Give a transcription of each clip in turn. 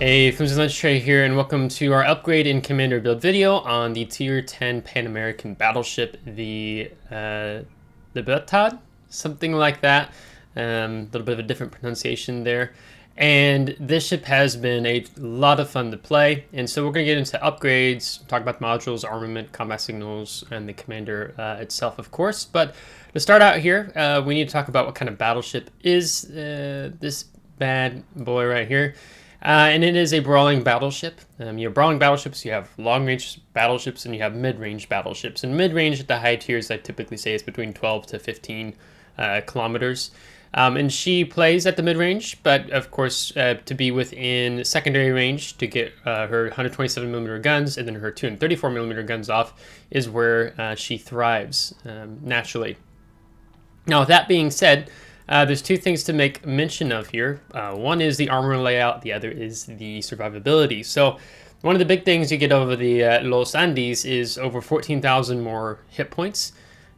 Hey, FlimsyLunchTray here, and welcome to our upgrade in commander build video on the Tier 10 Pan American battleship, the Libertad, something like that. A little bit of a different pronunciation there. And this ship has been a lot of fun to play, and so we're going to get into upgrades, talk about the modules, armament, combat signals, and the commander itself, of course. But to start out here, we need to talk about what kind of battleship is this bad boy right here. And it is a brawling battleship. You have brawling battleships, you have long-range battleships, and you have mid-range battleships. And mid-range at the high tiers, I typically say, is between 12 to 15 kilometers. And she plays at the mid-range, but of course, to be within secondary range to get her 127mm guns and then her 234mm guns off is where she thrives naturally. Now, with that being said, there's two things to make mention of here. One is the armor layout, the other is the survivability. So one of the big things you get over the Los Andes is over 14,000 more hit points,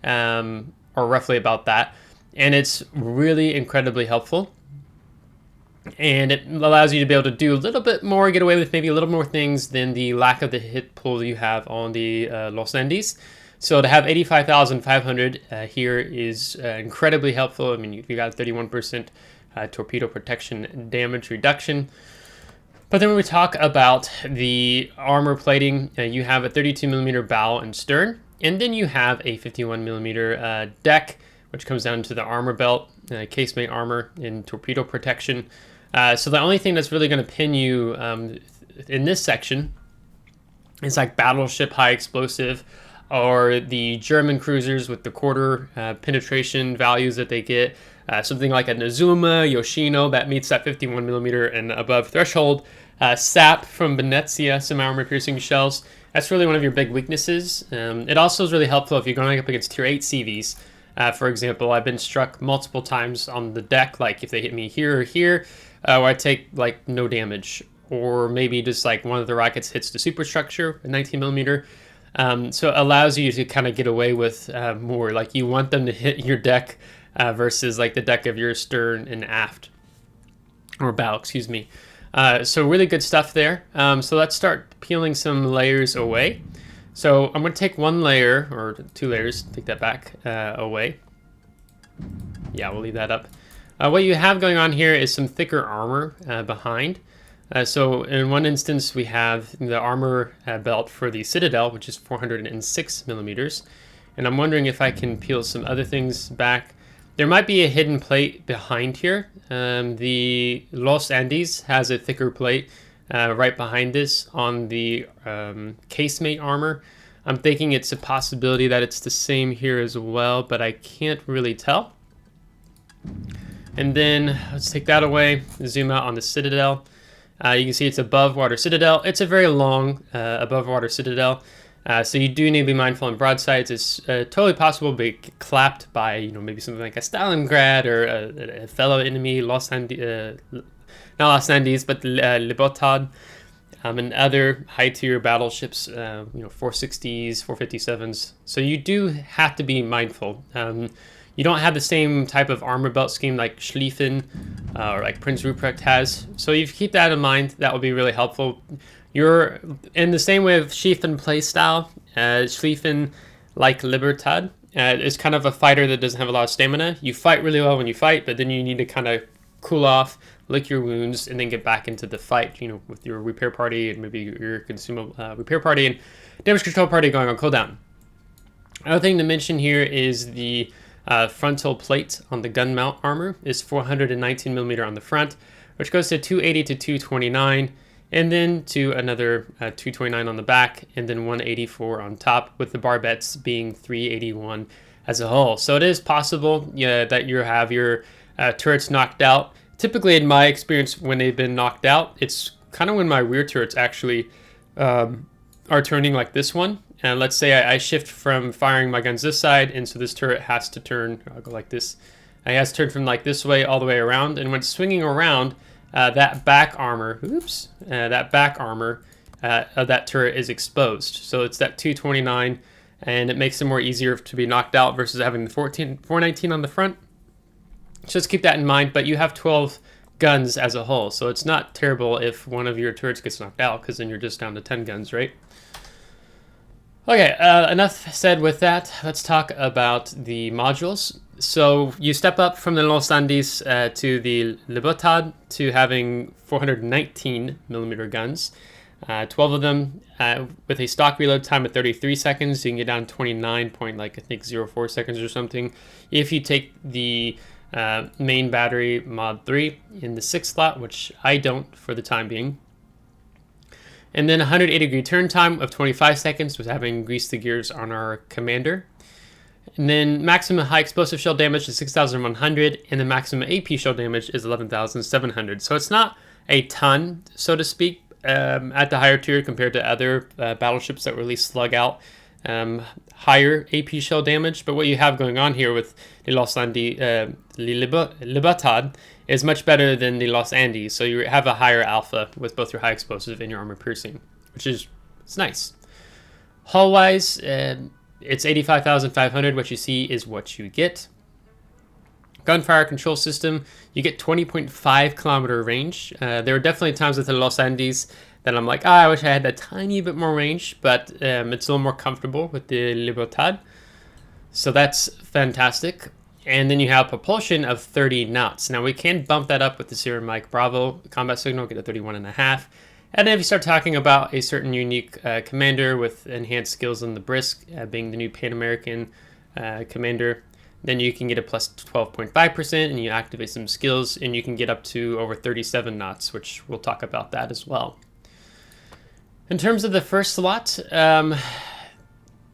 or roughly about that. And it's really incredibly helpful. And it allows you to be able to do a little bit more, get away with maybe a little more things than the lack of the hit pool you have on the Los Andes. So to have 85,500 here is incredibly helpful. I mean, you got 31% torpedo protection damage reduction. But then when we talk about the armor plating, you have a 32mm bow and stern, and then you have a 51mm deck, which comes down to the armor belt, casemate armor, and torpedo protection. So the only thing that's really going to pin you in this section is like battleship high explosive, or the German cruisers with the quarter penetration values that they get. Something like a Nazuma, Yoshino that meets that 51mm and above threshold. SAP from Venezia, some armor-piercing shells. That's really one of your big weaknesses. It also is really helpful if you're going up against Tier 8 CVs. For example, I've been struck multiple times on the deck, like if they hit me here or here, where I take like no damage. Or maybe just like one of the rockets hits the superstructure, a 19mm. So it allows you to kind of get away with more. Like you want them to hit your deck versus like the deck of your stern and aft, or bow, excuse me. So really good stuff there. So let's start peeling some layers away. So I'm going to take one layer, or two layers, take that back away. Yeah, we'll leave that up. What you have going on here is some thicker armor behind. So in one instance, we have the armor belt for the Citadel, which is 406mm. And I'm wondering if I can peel some other things back. There might be a hidden plate behind here. The Los Andes has a thicker plate right behind this on the casemate armor. I'm thinking it's a possibility that it's the same here as well, but I can't really tell. And then let's take that away, zoom out on the Citadel. You can see it's above water Citadel. It's a very long above water Citadel. So you do need to be mindful on broadsides. It's totally possible to be clapped by, maybe something like a Stalingrad or a fellow enemy, not Los Andes, but Libertad, and other high tier battleships, 460s, 457s. So you do have to be mindful. You don't have the same type of armor belt scheme like Schlieffen or like Prince Ruprecht has. So if you keep that in mind, that will be really helpful. You're in the same way of Schlieffen playstyle. Schlieffen, like Libertad, is kind of a fighter that doesn't have a lot of stamina. You fight really well when you fight, but then you need to kind of cool off, lick your wounds, and then get back into the fight, with your repair party and maybe your consumable repair party and damage control party going on cooldown. Another thing to mention here is the frontal plate on the gun mount armor is 419mm on the front, which goes to 280 to 229, and then to another 229 on the back, and then 184 on top, with the barbettes being 381 as a whole. So it is possible that you have your turrets knocked out. Typically, in my experience, when they've been knocked out, it's kind of when my rear turrets actually are turning like this one. And let's say I shift from firing my guns this side, and so this turret has to turn, I'll go like this. It has to turn from like this way all the way around, and when it's swinging around, that back armor, that back armor of that turret is exposed. So it's that 229, and it makes it more easier to be knocked out versus having the 419 on the front. So just keep that in mind, but you have 12 guns as a whole. So it's not terrible if one of your turrets gets knocked out, because then you're just down to 10 guns, right? Okay, enough said with that. Let's talk about the modules. So you step up from the Los Andes to the Libertad to having 419 millimeter guns. 12 of them with a stock reload time of 33 seconds. You can get down 29.04 seconds or something. If you take the main battery mod 3 in the 6th slot, which I don't for the time being. And then 180-degree turn time of 25 seconds with having greased the gears on our commander. And then maximum high explosive shell damage is 6,100, and the maximum AP shell damage is 11,700. So it's not a ton, so to speak, at the higher tier compared to other battleships that release slug out higher AP shell damage. But what you have going on here with the Libertad is much better than the Los Andes. So you have a higher alpha with both your high explosive and your armor piercing, which is it's nice. Hull wise, it's 85,500. What you see is what you get. Gunfire control system, you get 20.5 kilometer range. There are definitely times with the Los Andes that I'm like, I wish I had a tiny bit more range, but it's a little more comfortable with the Libertad. So that's fantastic. And then you have propulsion of 30 knots. Now we can bump that up with the Sierra Mike Bravo combat signal, get a 31.5. And then if you start talking about a certain unique commander with enhanced skills in the brisk, being the new Pan American commander, then you can get a plus 12.5%, and you activate some skills, and you can get up to over 37 knots, which we'll talk about that as well. In terms of the first slot, there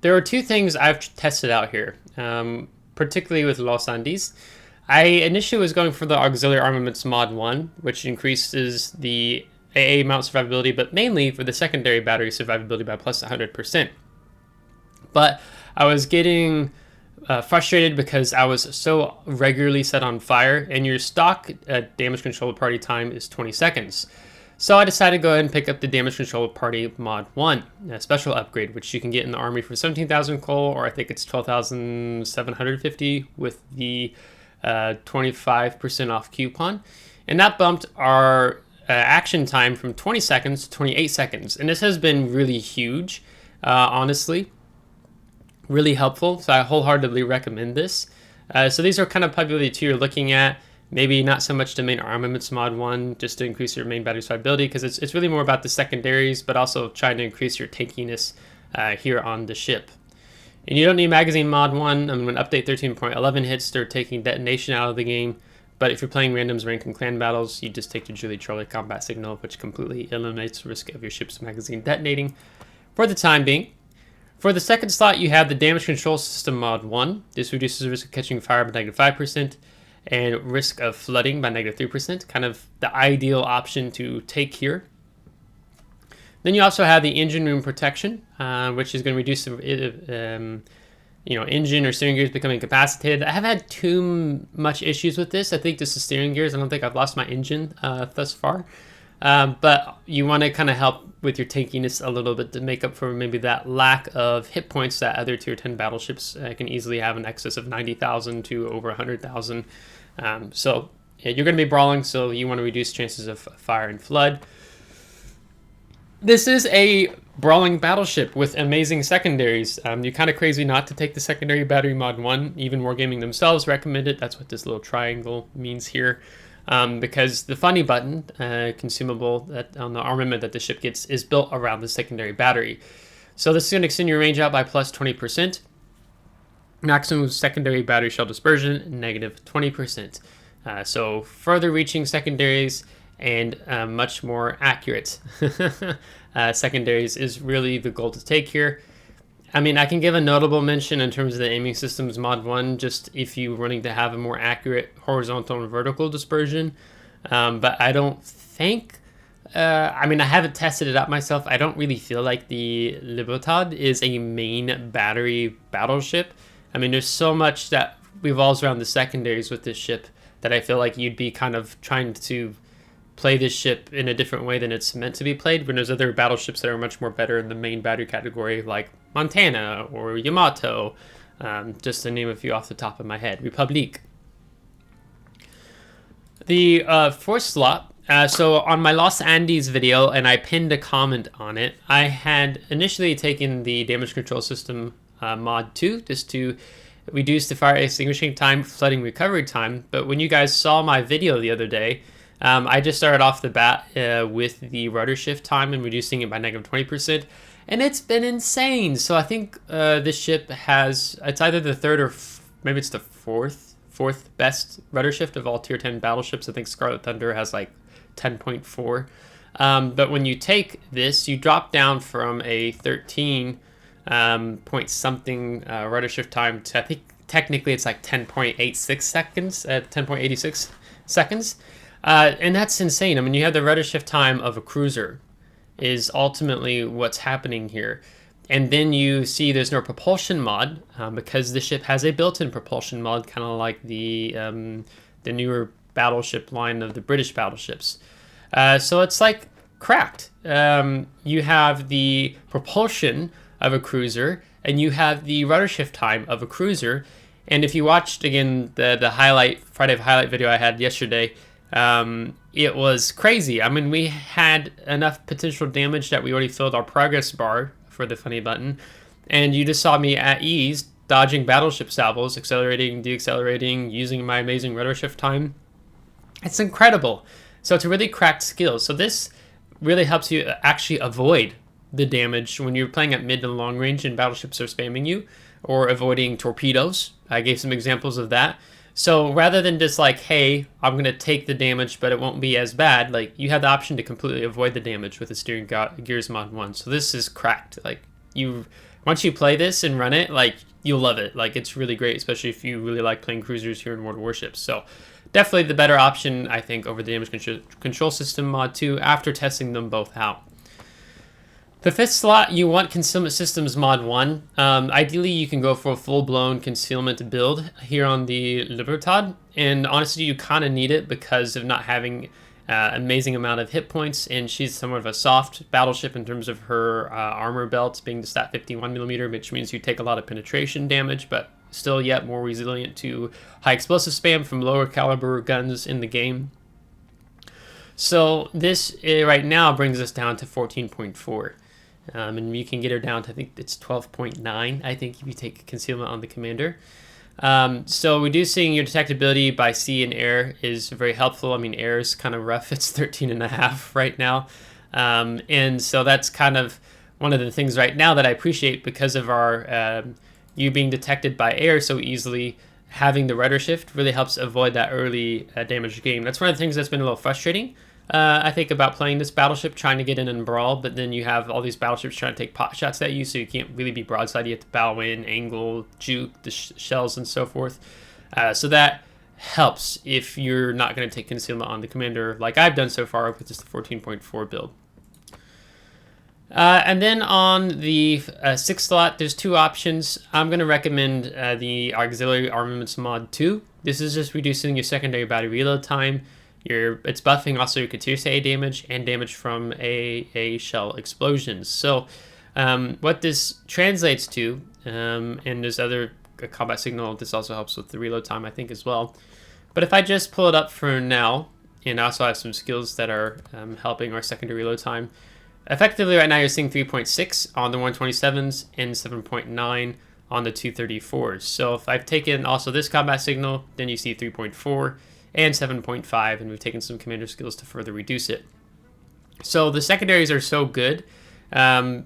are two things I've tested out here, particularly with Los Andes. I initially was going for the Auxiliary Armaments Mod 1, which increases the AA mount survivability, but mainly for the secondary battery survivability by plus 100%. But I was getting frustrated because I was so regularly set on fire, and your stock damage control party time is 20 seconds. So I decided to go ahead and pick up the damage control party mod 1, a special upgrade, which you can get in the army for 17,000 coal, or I think it's 12,750 with the 25% off coupon. And that bumped our action time from 20 seconds to 28 seconds. And this has been really huge, honestly. Really helpful, so I wholeheartedly recommend this. So these are kind of probably the two you're looking at. Maybe not so much the main armaments mod 1, just to increase your main battery survivability, because it's really more about the secondaries, but also trying to increase your tankiness here on the ship. And you don't need magazine mod 1. I mean, when update 13.11 hits, they're taking detonation out of the game. But if you're playing randoms, rank, and clan battles, you just take the Julie Charlie combat signal, which completely eliminates the risk of your ship's magazine detonating for the time being. For the second slot, you have the Damage Control System Mod 1. This reduces the risk of catching fire by -5% and risk of flooding by -3%. Kind of the ideal option to take here. Then you also have the Engine Room Protection, which is going to reduce the engine or steering gears becoming incapacitated. I haven't had too much issues with this. I think this is steering gears. I don't think I've lost my engine thus far. But you want to kind of help with your tankiness a little bit to make up for maybe that lack of hit points that other tier 10 battleships can easily have in excess of 90,000 to over 100,000. So yeah, you're going to be brawling, so you want to reduce chances of fire and flood. This is a brawling battleship with amazing secondaries. You're kind of crazy not to take the secondary battery mod 1. Even Wargaming themselves recommend it. That's what this little triangle means here. Because the funny button, consumable that on the armament that the ship gets, is built around the secondary battery. So this is going to extend your range out by plus 20%. Maximum secondary battery shell dispersion, -20%. So further reaching secondaries and much more accurate secondaries is really the goal to take here. I mean, I can give a notable mention in terms of the aiming systems mod 1, just if you're running to have a more accurate horizontal and vertical dispersion. But I don't think, I mean, I haven't tested it out myself. I don't really feel like the Libertad is a main battery battleship. I mean, there's so much that revolves around the secondaries with this ship that I feel like you'd be kind of trying to play this ship in a different way than it's meant to be played, when there's other battleships that are much more better in the main battery category, like Montana or Yamato, just to name a few off the top of my head. Republique. The fourth slot, so on my Los Andes video, and I pinned a comment on it, I had initially taken the damage control system mod 2 just to reduce the fire extinguishing time, flooding recovery time. But when you guys saw my video the other day, I just started off the bat with the rudder shift time and reducing it by -20%, and it's been insane. So I think this ship has, it's either the third or maybe it's the fourth best rudder shift of all tier 10 battleships. I think Scarlet Thunder has like 10.4. But when you take this, you drop down from a 13 point something rudder shift time to, I think technically it's like 10.86 seconds, 10.86 seconds. And that's insane. I mean, you have the rudder shift time of a cruiser is ultimately what's happening here. And then you see there's no propulsion mod because the ship has a built-in propulsion mod, kind of like the newer battleship line of the British battleships. So it's like cracked. You have the propulsion of a cruiser, and you have the rudder shift time of a cruiser. And if you watched again the Friday highlight video I had yesterday, it was crazy. I mean, we had enough potential damage that we already filled our progress bar for the funny button, and you just saw me at ease dodging battleship salvos, accelerating, deaccelerating, using my amazing rudder shift time. It's incredible. So it's a really cracked skill. So this really helps you actually avoid the damage when you're playing at mid and long range and battleships are spamming you, or avoiding torpedoes. I gave some examples of that. So rather than just like, hey, I'm going to take the damage, but it won't be as bad, like you have the option to completely avoid the damage with the steering gears mod 1. So this is cracked. Like once you play this and run it, like you'll love it. Like it's really great, especially if you really like playing cruisers here in World of Warships. So definitely the better option, I think, over the damage control system mod 2 after testing them both out. The fifth slot, you want Concealment Systems mod 1. Ideally, you can go for a full-blown concealment build here on the Libertad. And honestly, you kind of need it because of not having amazing amount of hit points. And she's somewhat of a soft battleship in terms of her armor belt being just that 51mm, which means you take a lot of penetration damage, but still yet more resilient to high explosive spam from lower caliber guns in the game. So this right now brings us down to 14.4. And you can get her down to, I think it's 12.9, I think, if you take concealment on the commander. So reducing your detectability by sea and air is very helpful. I mean, air is kind of rough. It's 13.5 right now. And so that's kind of one of the things right now that I appreciate because of our you being detected by air so easily. Having the rudder shift really helps avoid that early damage game. That's one of the things that's been a little frustrating. I think about playing this battleship, trying to get in and brawl, but then you have all these battleships trying to take pot shots at you, so you can't really be broadside. You have to bow in, angle, juke the shells, and so forth. So that helps if you're not going to take concealment on the commander, like I've done so far with just the 14.4 build. And then on the sixth slot, there's two options. I'm going to recommend the Auxiliary Armaments mod 2. This is just reducing your secondary battery reload time. It's buffing also your Corsair damage and damage from a shell explosions. So what this translates to, and there's other combat signal, this also helps with the reload time, I think, as well. But if I just pull it up for now, and also have some skills that are helping our secondary reload time, effectively right now you're seeing 3.6 on the 127s and 7.9 on the 234s. So if I've taken also this combat signal, then you see 3.4 and 7.5, and we've taken some commander skills to further reduce it. So the secondaries are so good. The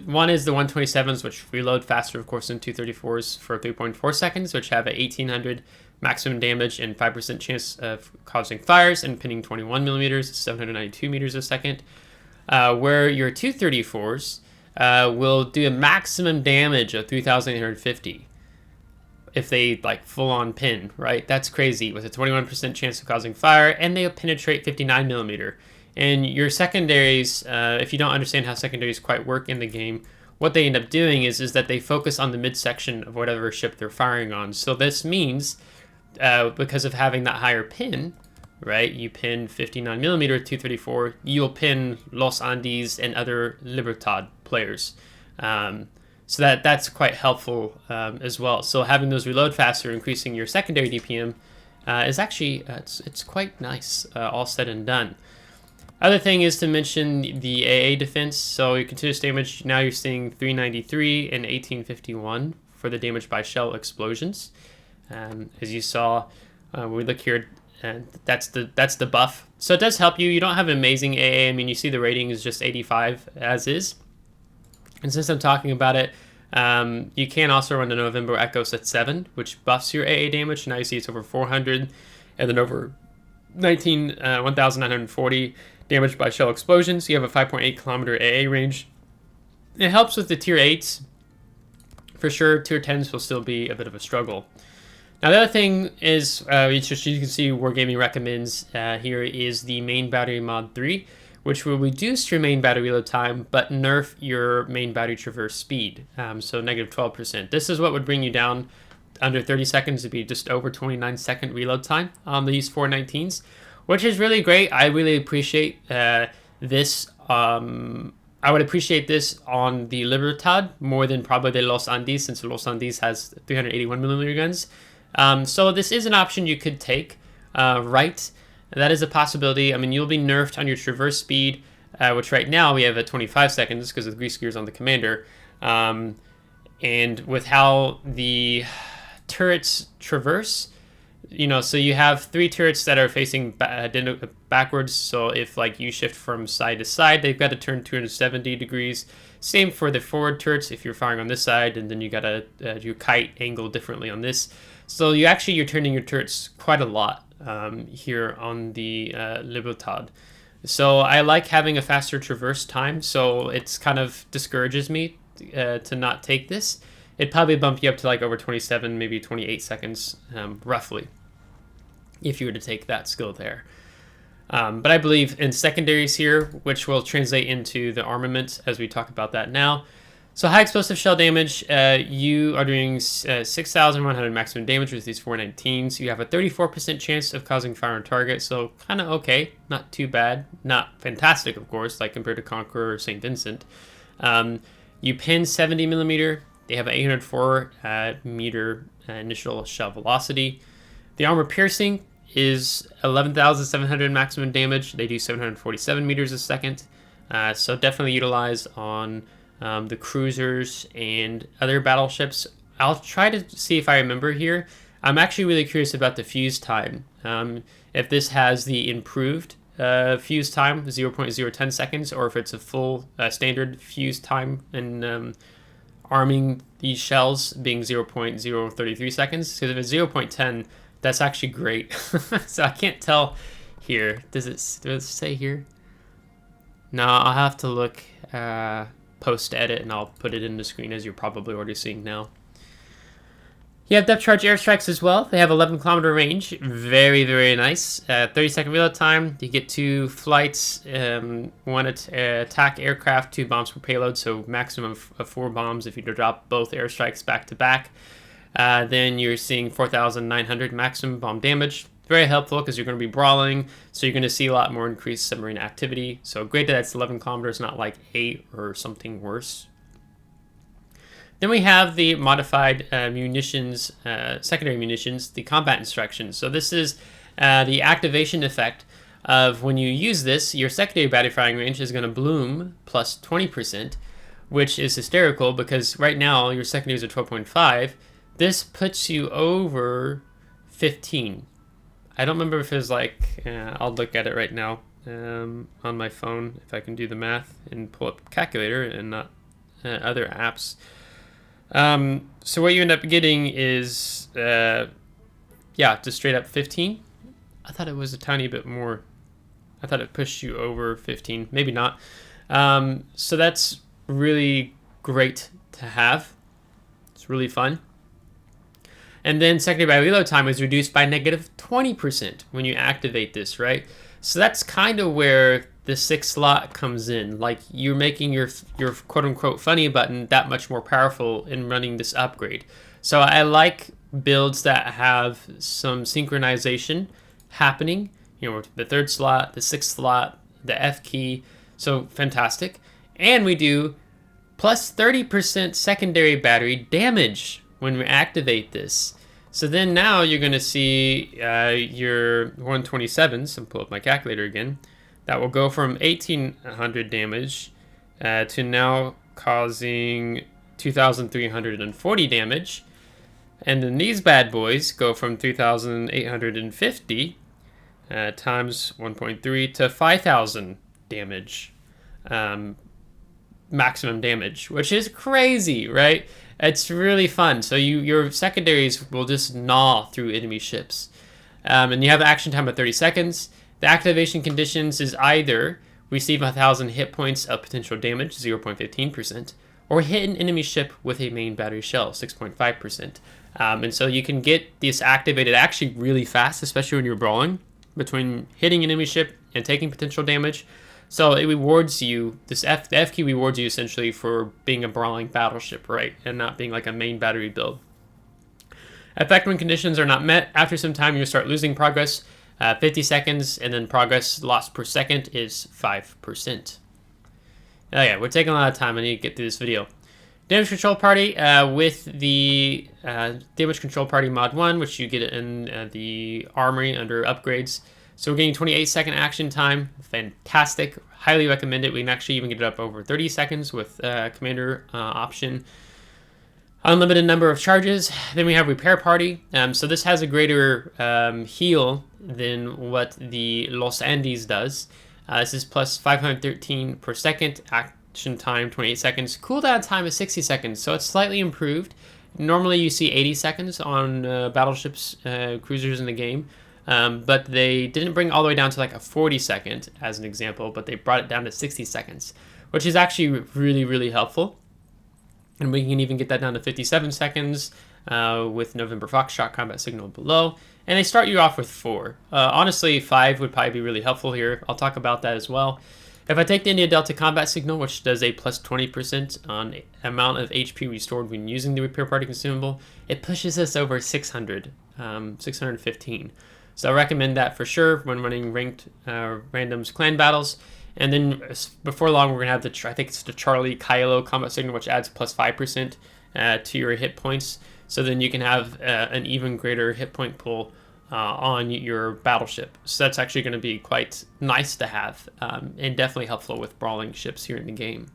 one is the 127s, which reload faster, of course, than 234s for 3.4 seconds, which have a 1800 maximum damage and 5% chance of causing fires and pinning 21mm, 792 meters a second. Where your 234s will do a maximum damage of 3,850. If they like full on pin, right? That's crazy, with a 21% chance of causing fire, and they'll penetrate 59mm. And your secondaries, if you don't understand how secondaries quite work in the game, what they end up doing is that they focus on the midsection of whatever ship they're firing on. So this means, because of having that higher pin, right? You pin 59mm 234, you'll pin Los Andes and other Libertad players. So that's quite helpful as well. So having those reload faster, increasing your secondary DPM, is actually, it's quite nice, all said and done. Other thing is to mention the AA defense. So your continuous damage, now you're seeing 393 and 1851 for the damage by shell explosions. As you saw, we look here, and that's the buff. So it does help you. You don't have amazing AA. I mean, you see the rating is just 85 as is. And since I'm talking about it, you can also run the November Echoes at 7, which buffs your AA damage. Now you see it's over 400, and then over 1,940 damage by shell explosions. You have a 5.8 kilometer AA range. It helps with the tier 8s. For sure, tier 10s will still be a bit of a struggle. Now the other thing is, you can see Wargaming recommends here is the main battery mod 3, which will reduce your main battery reload time, but nerf your main battery traverse speed, so negative 12%. This is what would bring you down under 30 seconds to be just over 29-second reload time on these 419s, which is really great. I really appreciate this. I would appreciate this on the Libertad more than probably the Los Andes, since the Los Andes has 381mm guns. So this is an option you could take, right? That is a possibility. I mean, you'll be nerfed on your traverse speed, which right now we have at 25 seconds because of the grease gears on the Commander. And with how the turrets traverse, you know, so you have 3 turrets that are facing backwards. So if like you shift from side to side, they've got to turn 270 degrees. Same for the forward turrets. If you're firing on this side, and then you got to do kite angle differently on this. So you're turning your turrets quite a lot here on the Libertad. So I like having a faster traverse time. So it's kind of discourages me to not take this. It'd probably bump you up to like over 27, maybe 28 seconds, roughly, if you were to take that skill there. But I believe in secondaries here, which will translate into the armament as we talk about that now. So high explosive shell damage, you are doing 6,100 maximum damage with these 419s. You have a 34% chance of causing fire on target, so kind of okay, not too bad. Not fantastic, of course, like compared to Conqueror or St. Vincent. You pin 70mm. They have an 804 meter initial shell velocity. The armor piercing is 11,700 maximum damage. They do 747 meters a second. So definitely utilize on the cruisers and other battleships. I'll try to see if I remember here. I'm actually really curious about the fuse time. If this has the improved fuse time, 0.010 seconds, or if it's a full standard fuse time and arming these shells being 0.033 seconds. Because if it's 0.10, that's actually great. So I can't tell here. Does it say here? No, I'll have to look post-edit, and I'll put it in the screen as you're probably already seeing now. You have depth charge airstrikes as well. They have 11 kilometer range. Very, very nice. 30-second reload time. You get 2 flights, 1 attack aircraft, 2 bombs per payload, so maximum of 4 bombs if you drop both airstrikes back to back. Then you're seeing 4,900 maximum bomb damage. Very helpful because you're going to be brawling, so you're going to see a lot more increased submarine activity. So great that that's 11 kilometers, not like 8 or something worse. Then we have the modified munitions, secondary munitions, the combat instructions. So this is the activation effect of when you use this, your secondary battery firing range is going to bloom plus 20%, which is hysterical because right now your secondaries are 12.5. This puts you over 15. I don't remember if it was like, I'll look at it right now on my phone if I can do the math and pull up calculator and not other apps. So what you end up getting is, just straight up 15. I thought it was a tiny bit more. I thought it pushed you over 15. Maybe not. So that's really great to have. It's really fun. And then secondary battery reload time is reduced by negative 20% when you activate this, right? So that's kind of where the 6th slot comes in. Like you're making your quote-unquote funny button that much more powerful in running this upgrade. So I like builds that have some synchronization happening. You know, the 3rd slot, the 6th slot, the F key. So fantastic. And we do plus 30% secondary battery damage when we activate this. So then now you're going to see your 127s, and pull up my calculator again, that will go from 1800 damage to now causing 2340 damage. And then these bad boys go from 3850 times 1.3 to 5000 damage, maximum damage, which is crazy, right? It's really fun. So your secondaries will just gnaw through enemy ships. And you have an action time of 30 seconds. The activation conditions is either receive 1000 hit points of potential damage, 0.15%, or hit an enemy ship with a main battery shell, 6.5%. And so you can get this activated actually really fast, especially when you're brawling, between hitting an enemy ship and taking potential damage. So it rewards you, the F key rewards you essentially for being a brawling battleship, right? And not being like a main battery build. Effect when conditions are not met. After some time, you start losing progress, 50 seconds, and then progress lost per second is 5%. Oh yeah, we're taking a lot of time. I need to get through this video. Damage Control Party with the Damage Control Party Mod 1, which you get in the Armory under Upgrades. So we're getting 28-second action time. Fantastic. Highly recommend it. We can actually even get it up over 30 seconds with Commander option. Unlimited number of charges. Then we have Repair Party. So this has a greater heal than what the Los Andes does. This is plus 513 per second. Action time 28 seconds. Cooldown time is 60 seconds. So it's slightly improved. Normally you see 80 seconds on battleships, cruisers in the game. But they didn't bring all the way down to like a 40 second as an example, but they brought it down to 60 seconds, which is actually really, really helpful. And we can even get that down to 57 seconds with November Foxtrot combat signal below. And they start you off with 4. Honestly, 5 would probably be really helpful here. I'll talk about that as well. If I take the India Delta combat signal, which does a plus 20% on amount of HP restored when using the Repair Party consumable, it pushes us over 600, 615. So I recommend that for sure when running ranked randoms clan battles. And then before long, we're going to have I think it's the Charlie Kylo combat signal, which adds plus 5% to your hit points. So then you can have an even greater hit point pool on your battleship. So that's actually going to be quite nice to have and definitely helpful with brawling ships here in the game.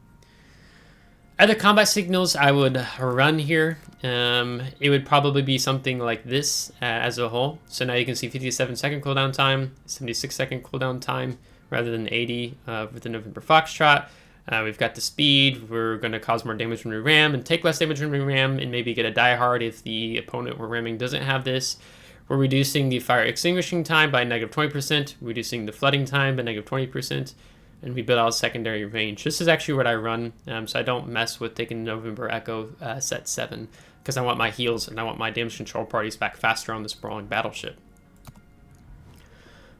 Other combat signals I would run here, it would probably be something like this as a whole. So now you can see 57-second cooldown time, 76-second cooldown time, rather than 80 with the November Foxtrot. We've got the speed. We're going to cause more damage when we ram and take less damage when we ram and maybe get a die hard if the opponent we're ramming doesn't have this. We're reducing the fire extinguishing time by negative 20%, reducing the flooding time by negative 20%, and we build out secondary range. This is actually what I run, so I don't mess with taking November Echo set 7 because I want my heals and I want my damage control parties back faster on this brawling battleship.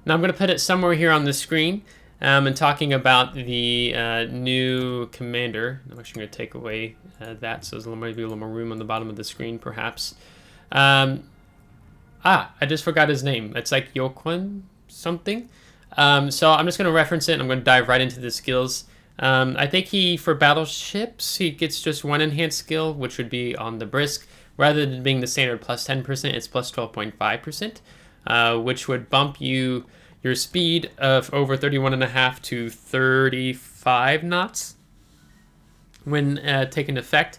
Now I'm going to put it somewhere here on the screen and talking about the new commander. I'm actually going to take away that so there's maybe a little more room on the bottom of the screen perhaps. I just forgot his name. It's like Joaquim something. So I'm just going to reference it and I'm going to dive right into the skills. I think for battleships, he gets just one enhanced skill, which would be on the brisk. Rather than being the standard plus 10%, it's plus 12.5%, which would bump your speed of over 31.5 to 35 knots when taking effect.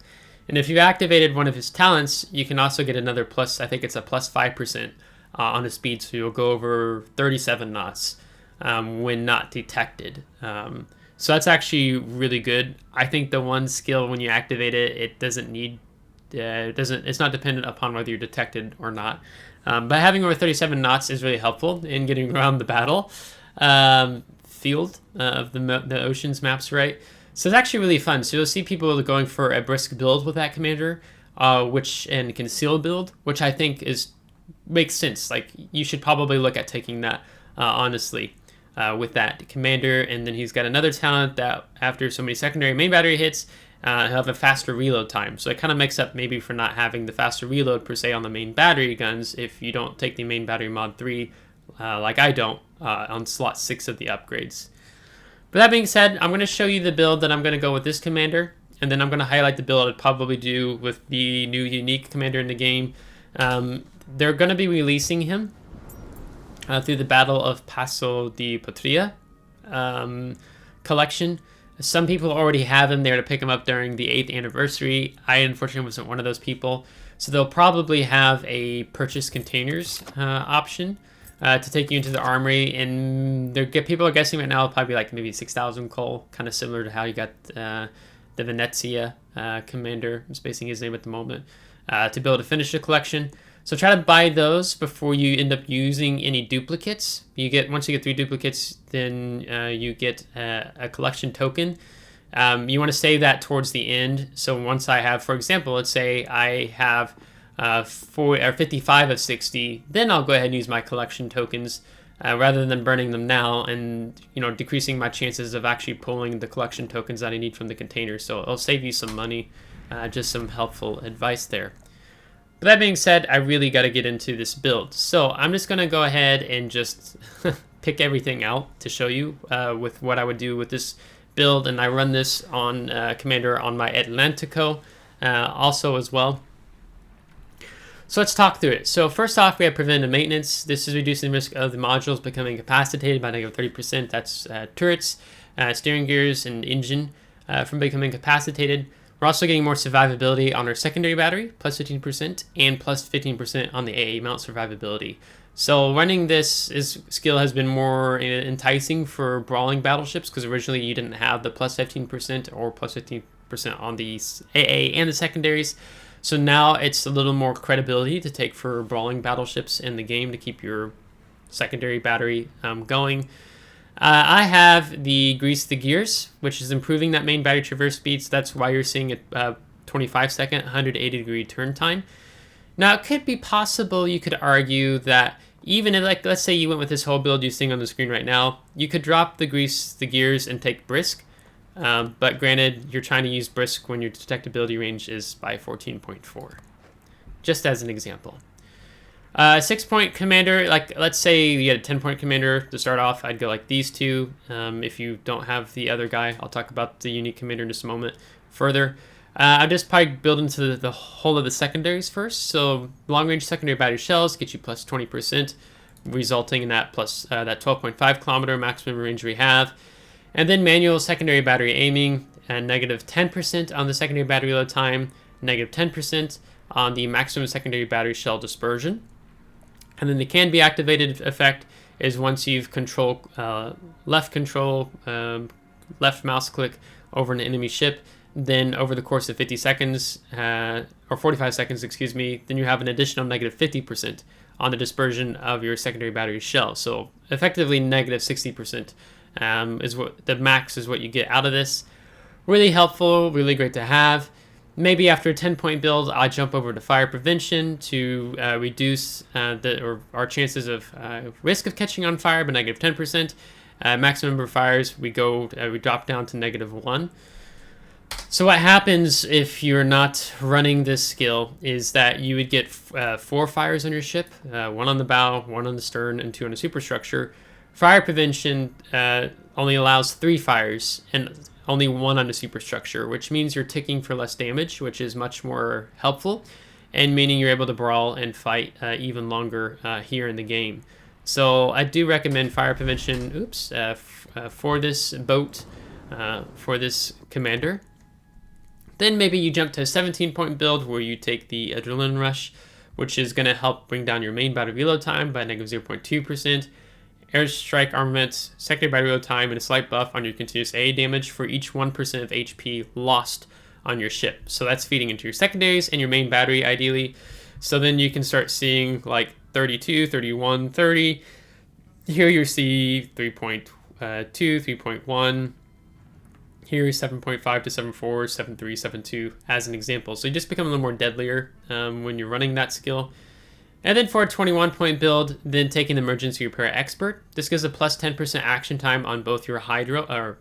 And if you activated one of his talents, you can also get another plus, I think it's a plus 5% on his speed, so you'll go over 37 knots when not detected. So that's actually really good. I think the one skill when you activate it, it doesn't need, it's not dependent upon whether you're detected or not. But having over 37 knots is really helpful in getting around the battle field of the oceans maps, right? So it's actually really fun. So you'll see people going for a brisk build with that commander, and conceal build, which I think makes sense. Like you should probably look at taking that honestly with that commander. And then he's got another talent that after so many secondary main battery hits, he'll have a faster reload time. So it kind of makes up maybe for not having the faster reload per se on the main battery guns if you don't take the main battery mod 3 like I don't on slot 6 of the upgrades. But that being said, I'm going to show you the build that I'm going to go with this commander, and then I'm going to highlight the build I'd probably do with the new unique commander in the game, They're going to be releasing him through the Battle of Paso de Patria collection. Some people already have him there to pick him up during the 8th anniversary. I unfortunately wasn't one of those people. So they'll probably have a purchase containers option to take you into the armory. And people are guessing right now it'll probably be like maybe 6,000 coal, kind of similar to how you got the Venezia commander, I'm spacing his name at the moment, to be able to finish the collection. So try to buy those before you end up using any duplicates. Once you get 3 duplicates, then you get a collection token. You want to save that towards the end. So once I have, for example, let's say I have 55 of 60, then I'll go ahead and use my collection tokens rather than burning them now and decreasing my chances of actually pulling the collection tokens that I need from the container. So it'll save you some money. Just some helpful advice there. But that being said, I really got to get into this build. So I'm just going to go ahead and just pick everything out to show you with what I would do with this build. And I run this on Commander on my Atlantico also as well. So let's talk through it. So first off, we have preventive maintenance. This is reducing the risk of the modules becoming incapacitated by -30%. That's turrets, steering gears, and engine from becoming incapacitated. We're also getting more survivability on our secondary battery, plus 15%, and plus 15% on the AA mount survivability. So running this skill has been more enticing for brawling battleships, because originally you didn't have the plus 15% or plus 15% on the AA and the secondaries. So now it's a little more credibility to take for brawling battleships in the game to keep your secondary battery going. I have the Grease the Gears, which is improving that main battery traverse speed. So that's why you're seeing a 25-second, 180-degree turn time. Now, it could be possible, you could argue that even if, like, let's say you went with this whole build you're seeing on the screen right now, you could drop the Grease the Gears and take Brisk. But granted, you're trying to use Brisk when your detectability range is by 14.4. Just as an example. 6-point commander, like let's say you had a 10-point commander to start off, I'd go like these two. If you don't have the other guy, I'll talk about the unique commander in just a moment further. I'd just probably build into the whole of the secondaries first. So long-range secondary battery shells get you plus 20%, resulting in that plus that 12.5 kilometer maximum range we have. And then manual secondary battery aiming, and negative 10% on the secondary battery load time, negative 10% on the maximum secondary battery shell dispersion. And then the can be activated effect is once you've left mouse click over an enemy ship, then over the course of 50 seconds, or 45 seconds, excuse me, then you have an additional negative 50% on the dispersion of your secondary battery shell. So effectively negative 60% is what the max is what you get out of this. Really helpful, really great to have. Maybe after a 10-point build, I jump over to fire prevention to reduce our chances of risk of catching on fire by negative 10%. Maximum number of fires, we drop down to -1. So what happens if you're not running this skill is that you would get 4 fires on your ship, 1 on the bow, 1 on the stern, and 2 on the superstructure. Fire prevention only allows 3 fires and only 1 on the superstructure, which means you're ticking for less damage, which is much more helpful, and meaning you're able to brawl and fight even longer here in the game. So I do recommend fire prevention for this boat, for this commander. Then maybe you jump to a 17-point build where you take the Adrenaline Rush, which is going to help bring down your main battery reload time by negative 0.2%. Airstrike Armament, secondary battery reload time, and a slight buff on your continuous AA damage for each 1% of HP lost on your ship. So that's feeding into your secondaries and your main battery ideally. So then you can start seeing like 32, 31, 30. Here you see 3.2, 3.1. Here is 7.5 to 7.4, 7.3, 7.2 as an example. So you just become a little more deadlier when you're running that skill. And then for a 21-point build, then taking the Emergency Repair Expert. This gives a plus 10% action time on both your your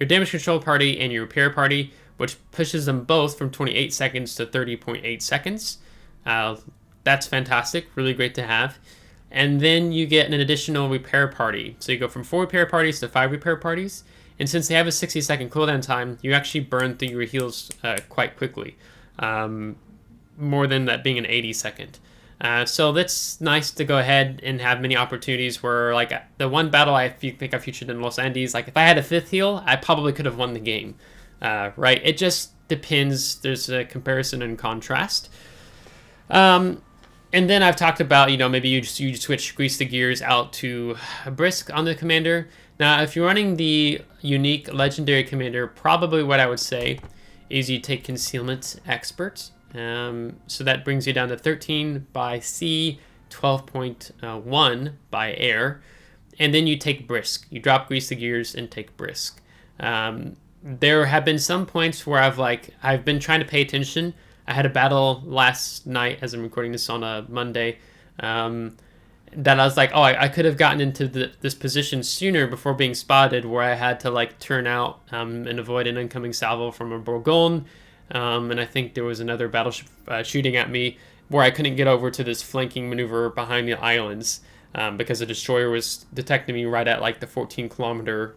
damage control party and your repair party, which pushes them both from 28 seconds to 30.8 seconds. That's fantastic, really great to have. And then you get an additional repair party. So you go from 4 repair parties to 5 repair parties. And since they have a 60-second cooldown time, you actually burn through your heals quite quickly. more than that being an 80-second. So that's nice to go ahead and have many opportunities where, like, the one battle I think I featured in Los Andes, like, if I had a 5th heal, I probably could have won the game, right? It just depends. There's a comparison and contrast. And then I've talked about, you know, maybe you switch Grease the Gears out to Brisk on the commander. Now, if you're running the unique legendary commander, probably what I would say is you take Concealment Expert. So that brings you down to 13 by sea, 12.1 by air, and then you take Brisk. You drop Grease the Gears and take Brisk. There have been some points where I've been trying to pay attention. I had a battle last night, as I'm recording this on a Monday, that I was like, oh, I could have gotten into this position sooner before being spotted, where I had to like turn out and avoid an incoming salvo from a Bourgogne. And I think there was another battleship shooting at me where I couldn't get over to this flanking maneuver behind the islands because the destroyer was detecting me right at like the 14-kilometer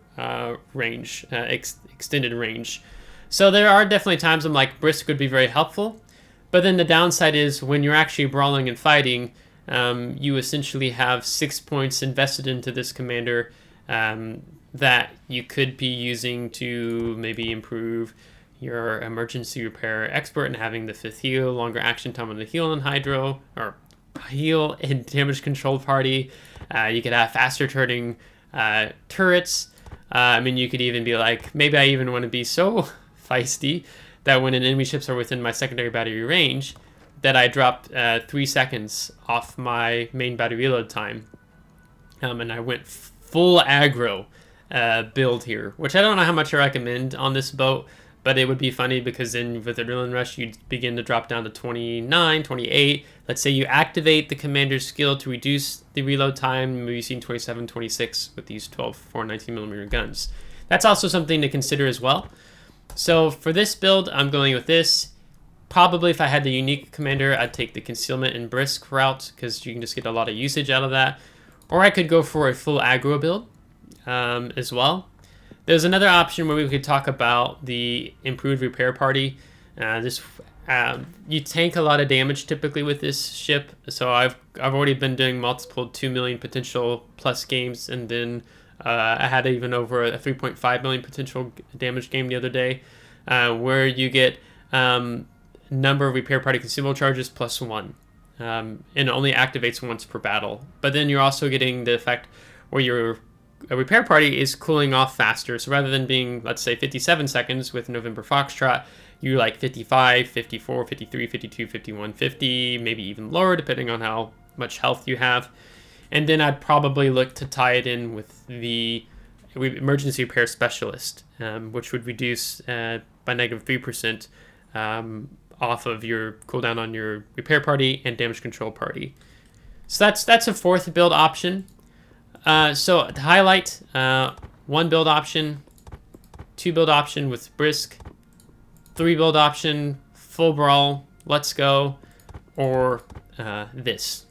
range, extended range. So there are definitely times I'm like, Brisk would be very helpful. But then the downside is when you're actually brawling and fighting, you essentially have 6 points invested into this commander that you could be using to maybe improve your emergency repair expert and having the 5th heal, longer action time on the heal and hydro, or heal and damage control party. You could have faster turning turrets. I mean, you could even be like, maybe I even want to be so feisty that when an enemy ships are within my secondary battery range, that I drop 3 seconds off my main battery reload time. And I went full aggro build here, which I don't know how much I recommend on this boat. But it would be funny because then with Adrenaline Rush, you'd begin to drop down to 29, 28. Let's say you activate the commander's skill to reduce the reload time. Maybe you've seen 27, 26 with these 12, 4, 19mm guns. That's also something to consider as well. So for this build, I'm going with this. Probably if I had the unique commander, I'd take the Concealment and Brisk route because you can just get a lot of usage out of that. Or I could go for a full aggro build as well. There's another option where we could talk about the improved repair party. You tank a lot of damage typically with this ship, so I've already been doing multiple 2 million potential plus games, and then I had even over a 3.5 million potential damage game the other day, where you get number of repair party consumable charges plus 1, and it only activates once per battle. But then you're also getting the effect where your a repair party is cooling off faster. So rather than being, let's say, 57 seconds with November Foxtrot, you're like 55, 54, 53, 52, 51, 50, maybe even lower, depending on how much health you have. And then I'd probably look to tie it in with the Emergency Repair Specialist, which would reduce by -3% off of your cooldown on your repair party and damage control party. So that's a 4th build option. So to highlight, 1 build option, 2 build option with Brisk, 3 build option, full brawl, let's go, or this.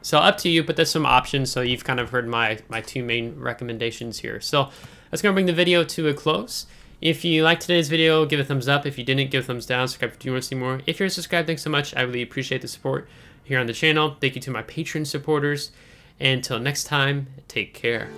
So up to you, but there's some options. So you've kind of heard my 2 main recommendations here. So that's going to bring the video to a close. If you liked today's video, give it a thumbs up. If you didn't, give a thumbs down. Subscribe if you want to see more. If you're subscribed, thanks so much. I really appreciate the support here on the channel. Thank you to my Patreon supporters. Until next time, take care.